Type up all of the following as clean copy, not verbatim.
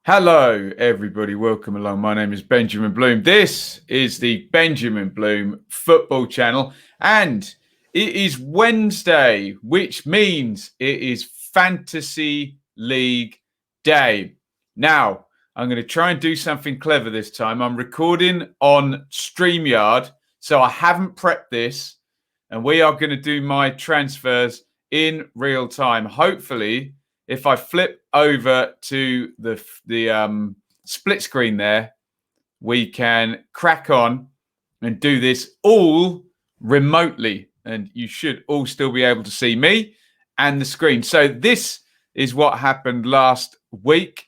Hello, everybody. Welcome along. My name is Benjamin Bloom. This is the Benjamin Bloom Football Channel, and it is Wednesday, which means it is Fantasy League Day. Now, I'm going to try and do something clever this time. I'm recording on StreamYard, so I haven't prepped this, and we are going to do my transfers in real time. Hopefully, if I flip over to the split screen there, we can crack on and do this all remotely. And you should all still be able to see me and the screen. So this is what happened last week.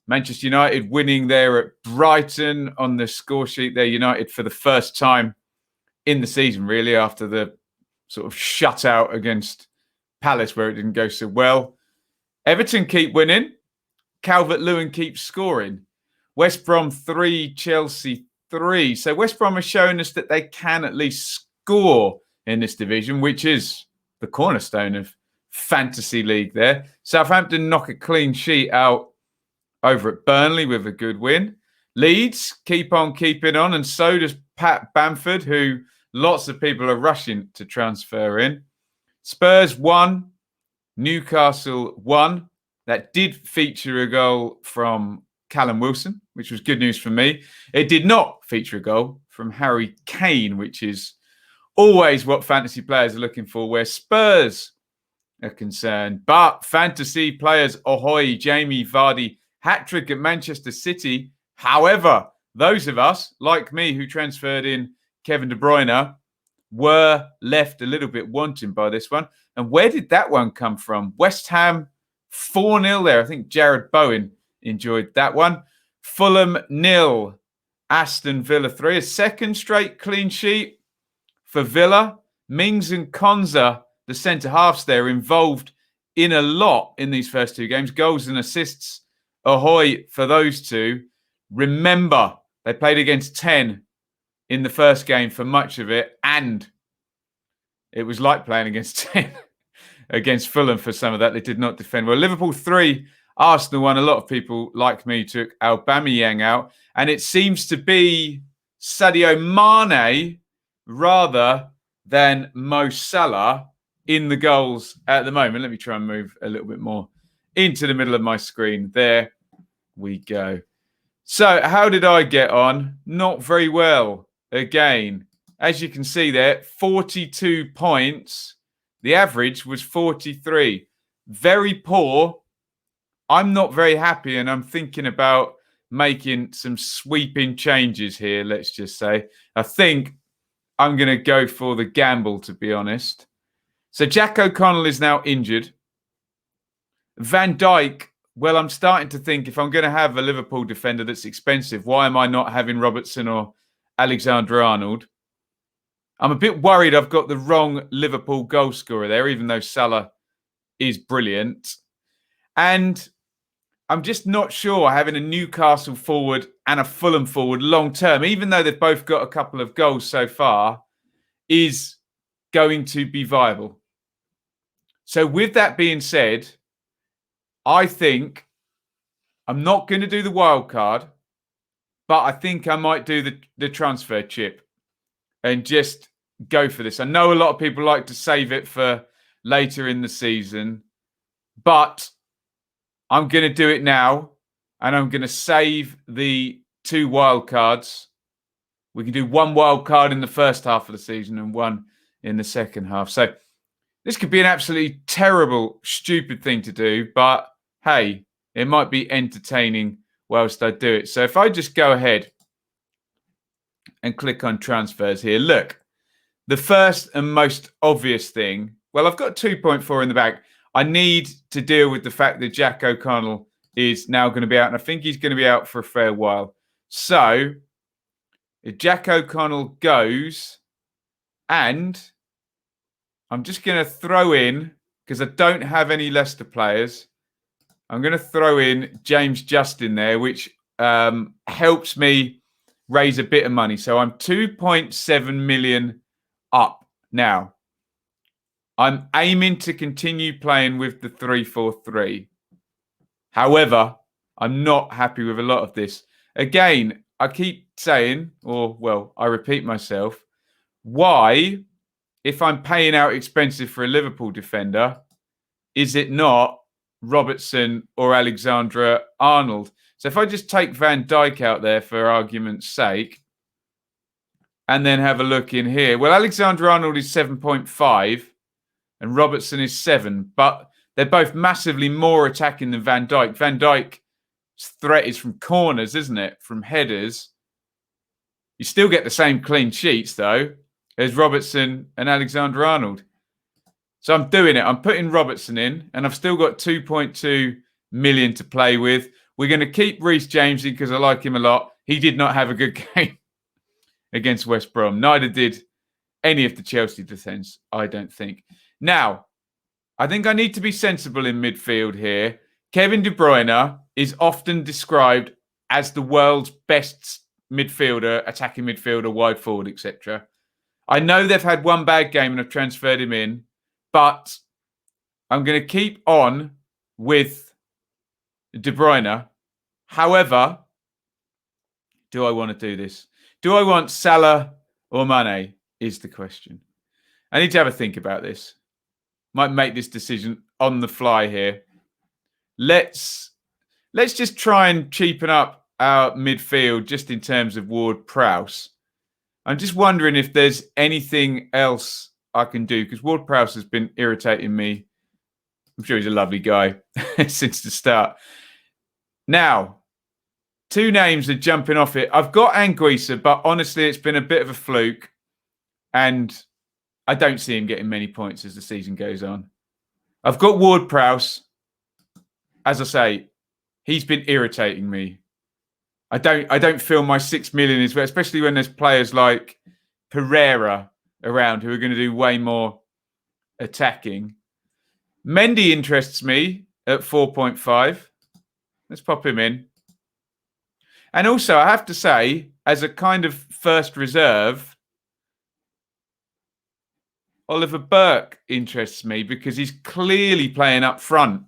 Manchester United winning there at Brighton on the score sheet there. United for the first time in the season, really, after the sort of shutout against Palace where it didn't go so well. Everton keep winning. Calvert-Lewin keeps scoring. West Brom 3, Chelsea 3. So West Brom are showing us that they can at least score in this division, which is the cornerstone of Fantasy League there. Southampton knock a clean sheet out over at Burnley with a good win. Leeds keep on keeping on, and so does Pat Bamford, who lots of people are rushing to transfer in. Spurs 1. Newcastle 1. That did feature a goal from Callum Wilson, which was good news for me. It did not feature a goal from Harry Kane, which is always what fantasy players are looking for, where Spurs are concerned. But fantasy players, ahoy, Jamie Vardy, hat-trick at Manchester City. However, those of us, like me, who transferred in Kevin De Bruyne, were left a little bit wanting by this one. And where did that one come from? West Ham 4-0 there. I think Jared Bowen enjoyed that one. Fulham 0, Aston Villa 3. A second straight clean sheet for Villa. Mings and Konza, the centre-halves there, involved in a lot in these first two games. Goals and assists, ahoy for those two. Remember, they played against 10 in the first game for much of it, and it was like playing against 10 against Fulham for some of that. They did not defend well. Liverpool 3, Arsenal 1. A lot of people, like me, took Aubameyang out, and it seems to be Sadio Mane rather than Mo Salah in the goals at the moment. Let me try and move a little bit more into the middle of my screen. There we go. So how did I get on? Not very well. Again, as you can see there, 42 points. The average was 43. Very poor. I'm not very happy, and I'm thinking about making some sweeping changes here, let's just say. I think I'm going to go for the gamble, to be honest. So Jack O'Connell is now injured. Van Dijk, well, I'm starting to think if I'm going to have a Liverpool defender that's expensive, why am I not having Robertson or Alexander-Arnold? I'm a bit worried I've got the wrong Liverpool goal scorer there, even though Salah is brilliant. And I'm just not sure having a Newcastle forward and a Fulham forward long term, even though they've both got a couple of goals so far, is going to be viable. So with that being said, I think I'm not going to do the wild card, but I think I might do the transfer chip and just go for this. I know a lot of people like to save it for later in the season, but I'm going to do it now, and I'm going to save the 2 wild cards. We can do 1 wild card in the first half of the season and 1 in the second half. So this could be an absolutely terrible, stupid thing to do, but hey, it might be entertaining whilst I do it. So if I just go ahead and click on transfers here, look, the first and most obvious thing, well, I've got 2.4 in the bag. I need to deal with the fact that Jack O'Connell is now going to be out, and I think he's going to be out for a fair while. So if Jack O'Connell goes, and I'm just going to throw in, because I don't have any Leicester players, I'm going to throw in James Justin there, which helps me raise a bit of money. So I'm 2.7 million up now. I'm aiming to continue playing with the 3-4-3. However, I'm not happy with a lot of this. Again, I keep saying, I repeat myself, why, if I'm paying out expensive for a Liverpool defender, is it not Robertson or Alexander-Arnold? So if I just take Van Dijk out there for argument's sake and then have a look in here. Well, Alexander-Arnold is 7.5 and Robertson is 7, but they're both massively more attacking than Van Dijk. Van Dijk's threat is from corners, isn't it? From headers. You still get the same clean sheets, though, as Robertson and Alexander-Arnold. So I'm doing it. I'm putting Robertson in, and I've still got 2.2 million to play with. We're going to keep Reece James in because I like him a lot. He did not have a good game against West Brom. Neither did any of the Chelsea defence, I don't think. Now, I think I need to be sensible in midfield here. Kevin De Bruyne is often described as the world's best midfielder, attacking midfielder, wide forward, etc. I know they've had one bad game and I've transferred him in, but I'm going to keep on with De Bruyne. However, do I want to do this? Do I want Salah or Mane is the question. I need to have a think about this. Might make this decision on the fly here. Let's just try and cheapen up our midfield just in terms of Ward-Prowse. I'm just wondering if there's anything else I can do because Ward-Prowse has been irritating me. I'm sure he's a lovely guy since the start. Now, two names are jumping off it. I've got Anguissa, but honestly, it's been a bit of a fluke. And I don't see him getting many points as the season goes on. I've got Ward-Prowse. As I say, he's been irritating me. I don't feel my 6 million is worth, especially when there's players like Pereira around who are going to do way more attacking. Mendy interests me at 4.5. Let's pop him in. And also, I have to say, as a kind of first reserve, Oliver Burke interests me because he's clearly playing up front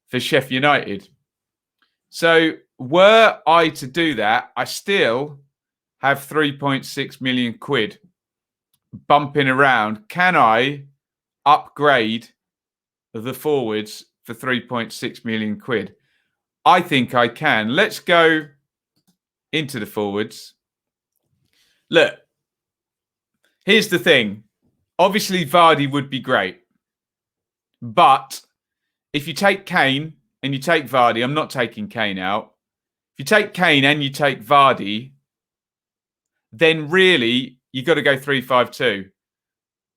for Sheffield United. So were I to do that, I still have 3.6 million quid bumping around. Can I upgrade the forwards for 3.6 million quid? I think I can. Let's go into the forwards. Look, here's the thing. Obviously, Vardy would be great. But if you take Kane and you take Vardy, I'm not taking Kane out. If you take Kane and you take Vardy, then really you've got to go 3-5-2.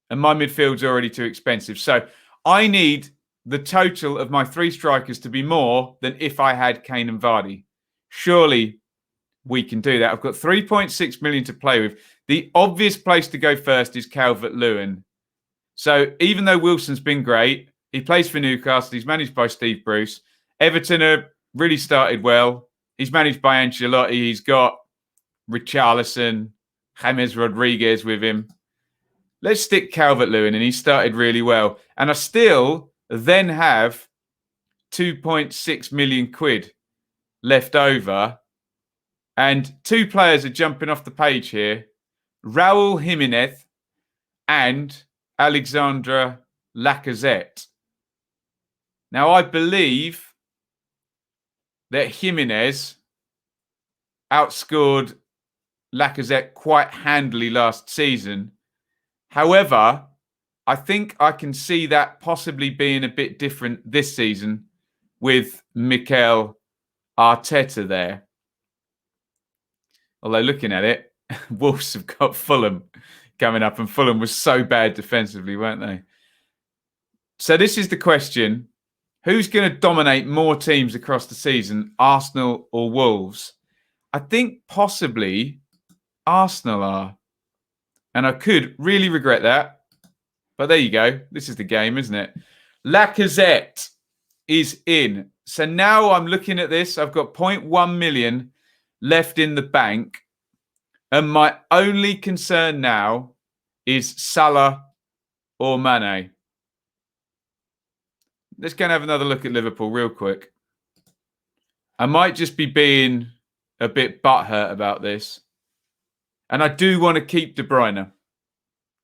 And my midfield's already too expensive. So I need the total of my three strikers to be more than if I had Kane and Vardy. Surely we can do that. I've got 3.6 million to play with. The obvious place to go first is Calvert-Lewin. So even though Wilson's been great, he plays for Newcastle. He's managed by Steve Bruce. Everton have really started well. He's managed by Ancelotti. He's got Richarlison, James Rodriguez with him. Let's stick Calvert-Lewin, and he started really well. And I still then have 2.6 million quid left over. And two players are jumping off the page here. Raul Jimenez and Alexandre Lacazette. Now, I believe that Jimenez outscored Lacazette quite handily last season. However, I think I can see that possibly being a bit different this season with Mikel Arteta there. Although looking at it, Wolves have got Fulham coming up, and Fulham was so bad defensively, weren't they? So this is the question. Who's going to dominate more teams across the season, Arsenal or Wolves? I think possibly Arsenal are. And I could really regret that. But there you go. This is the game, isn't it? Lacazette is in. So now I'm looking at this. I've got 0.1 million left in the bank. And my only concern now is Salah or Mane. Let's go and have another look at Liverpool real quick. I might just be being a bit butthurt about this. And I do want to keep De Bruyne.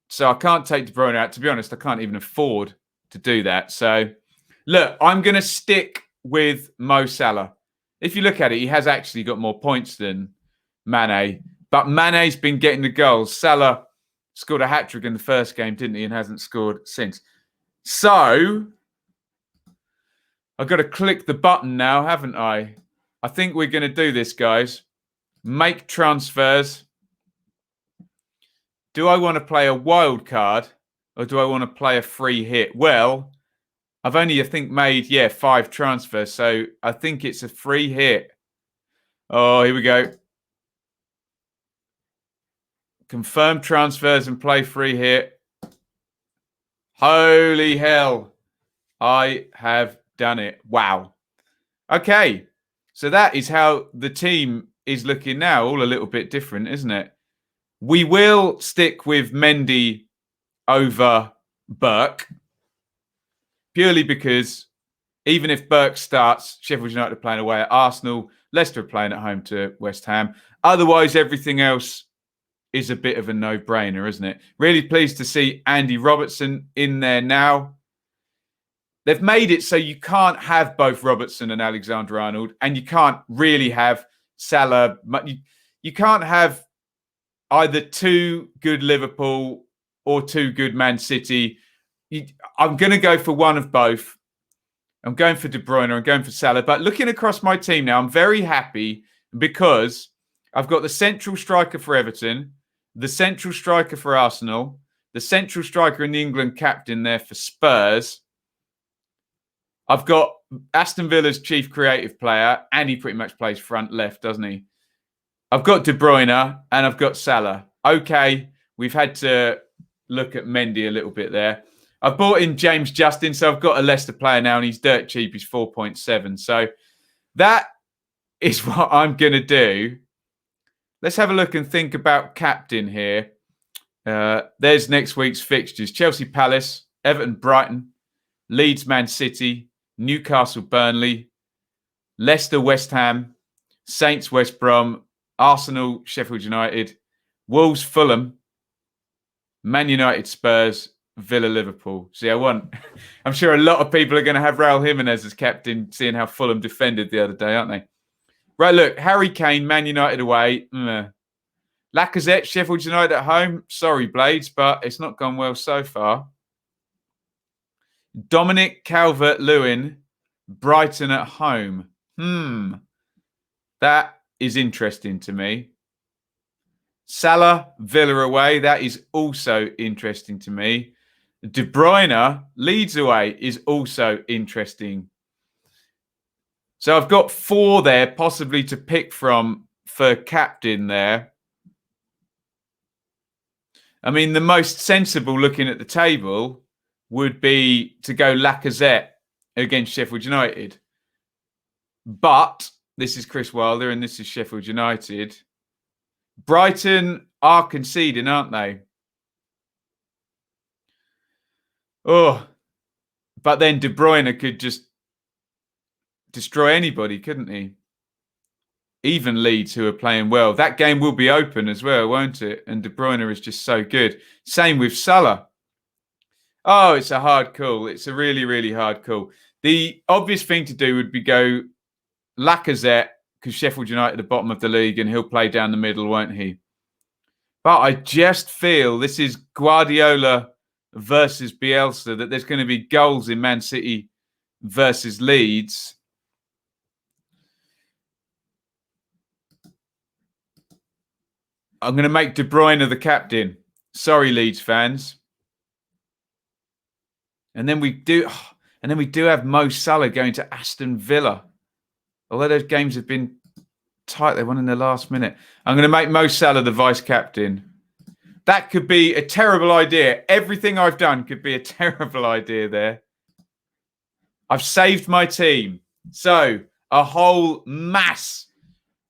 So I can't take De Bruyne out. To be honest, I can't even afford to do that. So, look, I'm going to stick with Mo Salah. If you look at it, he has actually got more points than Mane. But Mane's been getting the goals. Salah scored a hat-trick in the first game, didn't he? And hasn't scored since. So, I've got to click the button now, haven't I? I think we're going to do this, guys. Make transfers. Do I want to play a wild card or do I want to play a free hit? Well, I've only, I think, made, 5 transfers. So I think it's a free hit. Oh, here we go. Confirm transfers and play free hit. Holy hell. I have done it. Wow. Okay. So that is how the team is looking now. All a little bit different, isn't it? We will stick with Mendy over Burke, purely because even if Burke starts, Sheffield United are playing away at Arsenal, Leicester are playing at home to West Ham. Otherwise, everything else is a bit of a no-brainer, isn't it? Really pleased to see Andy Robertson in there now. They've made it so you can't have both Robertson and Alexander-Arnold, and you can't really have Salah. You can't have either too good Liverpool or too good Man City. I'm going to go for one of both. I'm going for De Bruyne. I'm going for Salah. But looking across my team now, I'm very happy because I've got the central striker for Everton, the central striker for Arsenal, the central striker and the England captain there for Spurs. I've got Aston Villa's chief creative player, and he pretty much plays front left, doesn't he? I've got De Bruyne and I've got Salah. Okay, we've had to look at Mendy a little bit there. I've bought in James Justin, so I've got a Leicester player now, and he's dirt cheap. He's 4.7. So that is what I'm going to do. Let's have a look and think about captain here. There's next week's fixtures. Chelsea Palace, Everton Brighton, Leeds Man City, Newcastle Burnley, Leicester West Ham, Saints West Brom, Arsenal, Sheffield United, Wolves, Fulham, Man United, Spurs, Villa, Liverpool. See, I'm sure a lot of people are going to have Raul Jimenez as captain, seeing how Fulham defended the other day, aren't they? Right, look, Harry Kane, Man United away. Lacazette, Sheffield United at home. Sorry, Blades, but it's not gone well so far. Dominic Calvert-Lewin, Brighton at home. That is interesting to me. Salah, Villa away. That is also interesting to me. De Bruyne, Leeds away is also interesting. So I've got 4 there possibly to pick from for captain there. I mean, the most sensible looking at the table would be to go Lacazette against Sheffield United. But this is Chris Wilder and this is Sheffield United. Brighton are conceding, aren't they? Oh, but then De Bruyne could just destroy anybody, couldn't he? Even Leeds, who are playing well. That game will be open as well, won't it? And De Bruyne is just so good. Same with Salah. Oh, it's a hard call. It's a really, really hard call. The obvious thing to do would be go Lacazette, because Sheffield United at the bottom of the league and he'll play down the middle, won't he? But I just feel this is Guardiola versus Bielsa, that there's going to be goals in Man City versus Leeds. I'm going to make De Bruyne the captain. Sorry, Leeds fans. And then we do have Mo Salah going to Aston Villa. Although those games have been tight, they won in the last minute. I'm going to make Mo Salah the vice captain. That could be a terrible idea. Everything I've done could be a terrible idea there. I've saved my team. So a whole mass,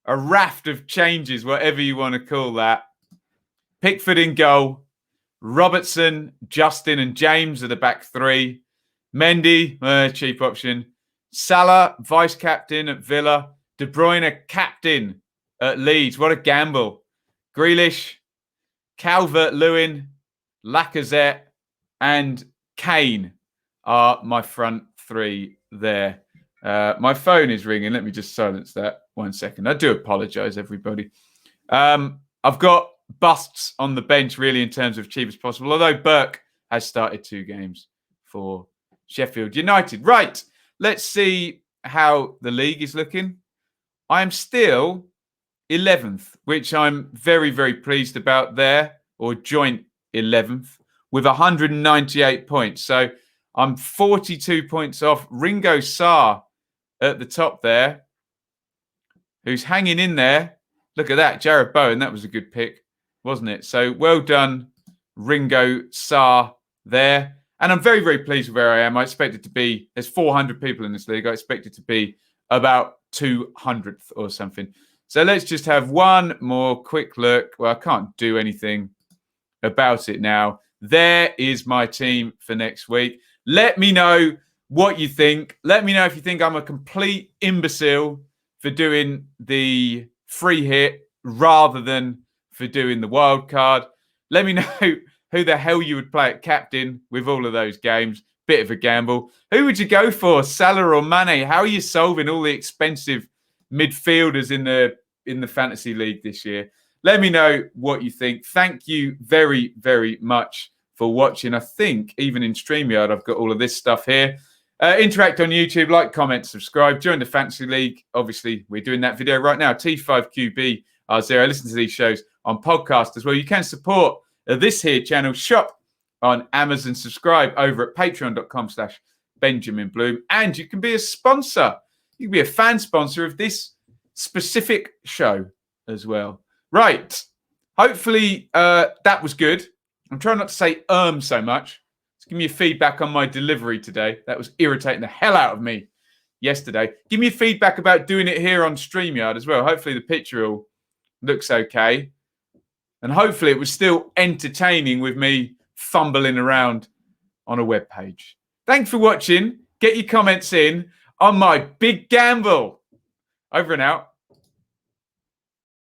a raft of changes, whatever you want to call that. Pickford in goal. Robertson, Justin and James are the back 3. Mendy, cheap option. Salah, vice-captain at Villa. De Bruyne captain at Leeds. What a gamble. Grealish, Calvert-Lewin, Lacazette, and Kane are my front three there. My phone is ringing. Let me just silence that 1 second. I do apologise, everybody. I've got busts on the bench, really, in terms of cheap as possible, although Burke has started 2 games for Sheffield United. Right, let's see how the league is looking. I am still 11th, which I'm very, very pleased about there, or joint 11th, with 198 points. So I'm 42 points off Ringo Sarr at the top there, who's hanging in there. Look at that, Jared Bowen. That was a good pick, wasn't it? So well done, Ringo Sarr there. And I'm very, very pleased with where I am. I expect it to be, there's 400 people in this league. I expect it to be about 200th or something. So let's just have one more quick look. Well, I can't do anything about it now. There is my team for next week. Let me know what you think. Let me know if you think I'm a complete imbecile for doing the free hit rather than for doing the wild card. Let me know who the hell you would play at captain with all of those games. Bit of a gamble. Who would you go for, Salah or Mane? How are you solving all the expensive midfielders in the fantasy league this year? Let me know what you think. Thank you very, very much for watching. I think even in StreamYard, I've got all of this stuff here. Interact on YouTube, like, comment, subscribe. Join the fantasy league. Obviously, we're doing that video right now. T5QB R0. Listen to these shows on podcast as well. You can support this here channel. Shop on Amazon. Subscribe over at patreon.com/Benjamin Bloom. And you can be a sponsor. You can be a fan sponsor of this specific show as well. Right. Hopefully that was good. I'm trying not to say so much. Just give me your feedback on my delivery today. That was irritating the hell out of me yesterday. Give me your feedback about doing it here on StreamYard as well. Hopefully the picture all looks okay. And hopefully it was still entertaining with me fumbling around on a web page. Thanks for watching. Get your comments in on my big gamble. Over and out.